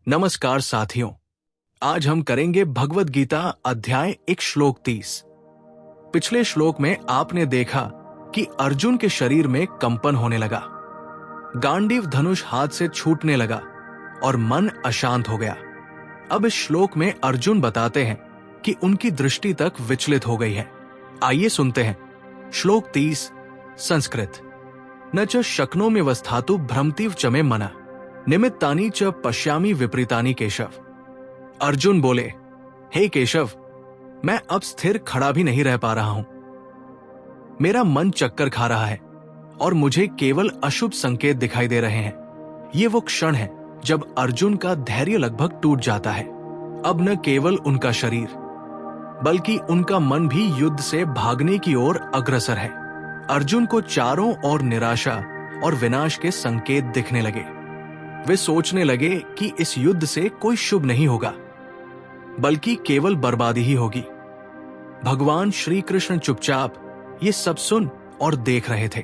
नमस्कार साथियों, आज हम करेंगे भगवद गीता अध्याय 1 श्लोक 30। पिछले श्लोक में आपने देखा कि अर्जुन के शरीर में कंपन होने लगा, गांडीव धनुष हाथ से छूटने लगा और मन अशांत हो गया। अब इस श्लोक में अर्जुन बताते हैं कि उनकी दृष्टि तक विचलित हो गई है। आइए सुनते हैं। श्लोक 30 संस्कृत। न च शक्नोमि वस्थातु भ्रमतीव च मे मना निमित्तानि च पश्यामि विपरीतानि केशव। अर्जुन बोले, हे केशव, मैं अब स्थिर खड़ा भी नहीं रह पा रहा हूं। मेरा मन चक्कर खा रहा है और मुझे केवल अशुभ संकेत दिखाई दे रहे हैं। ये वो क्षण है जब अर्जुन का धैर्य लगभग टूट जाता है। अब न केवल उनका शरीर बल्कि उनका मन भी युद्ध से भागने की ओर अग्रसर है। अर्जुन को चारों ओर निराशा और विनाश के संकेत दिखने लगे। वे सोचने लगे कि इस युद्ध से कोई शुभ नहीं होगा बल्कि केवल बर्बादी ही होगी। भगवान श्री कृष्ण चुपचाप ये सब सुन और देख रहे थे,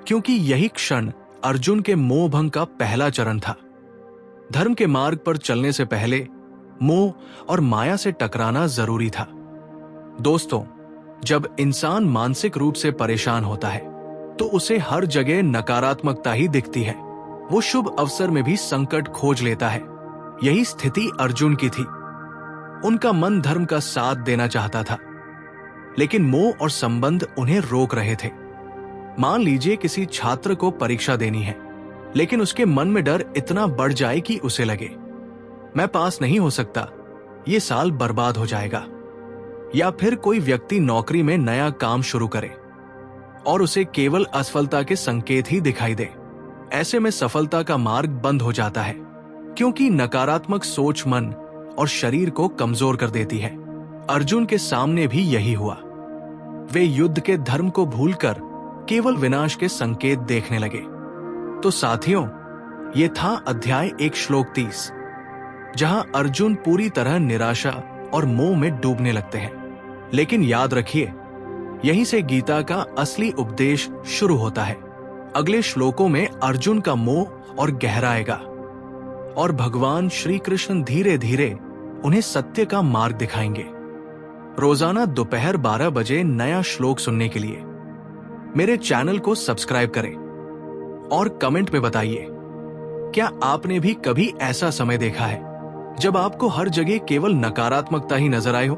क्योंकि यही क्षण अर्जुन के मोह भंग का पहला चरण था। धर्म के मार्ग पर चलने से पहले मोह और माया से टकराना जरूरी था। दोस्तों, जब इंसान मानसिक रूप से परेशान होता है तो उसे हर जगह नकारात्मकता ही दिखती है। वो शुभ अवसर में भी संकट खोज लेता है। यही स्थिति अर्जुन की थी। उनका मन धर्म का साथ देना चाहता था, लेकिन मोह और संबंध उन्हें रोक रहे थे। मान लीजिए किसी छात्र को परीक्षा देनी है, लेकिन उसके मन में डर इतना बढ़ जाए कि उसे लगे, मैं पास नहीं हो सकता, ये साल बर्बाद हो जाएगा। या फिर कोई व्यक्ति नौकरी में नया काम शुरू करे और उसे केवल असफलता के संकेत ही दिखाई दे। ऐसे में सफलता का मार्ग बंद हो जाता है, क्योंकि नकारात्मक सोच मन और शरीर को कमजोर कर देती है। अर्जुन के सामने भी यही हुआ। वे युद्ध के धर्म को भूलकर केवल विनाश के संकेत देखने लगे। तो साथियों, ये था अध्याय 1 श्लोक 30, जहां अर्जुन पूरी तरह निराशा और मोह में डूबने लगते हैं। लेकिन याद रखिए, यहीं से गीता का असली उपदेश शुरू होता है। अगले श्लोकों में अर्जुन का मोह और गहराएगा और भगवान श्री कृष्ण धीरे धीरे उन्हें सत्य का मार्ग दिखाएंगे। रोजाना दोपहर 12 बजे नया श्लोक सुनने के लिए मेरे चैनल को सब्सक्राइब करें और कमेंट में बताइए, क्या आपने भी कभी ऐसा समय देखा है जब आपको हर जगह केवल नकारात्मकता ही नजर आए हो?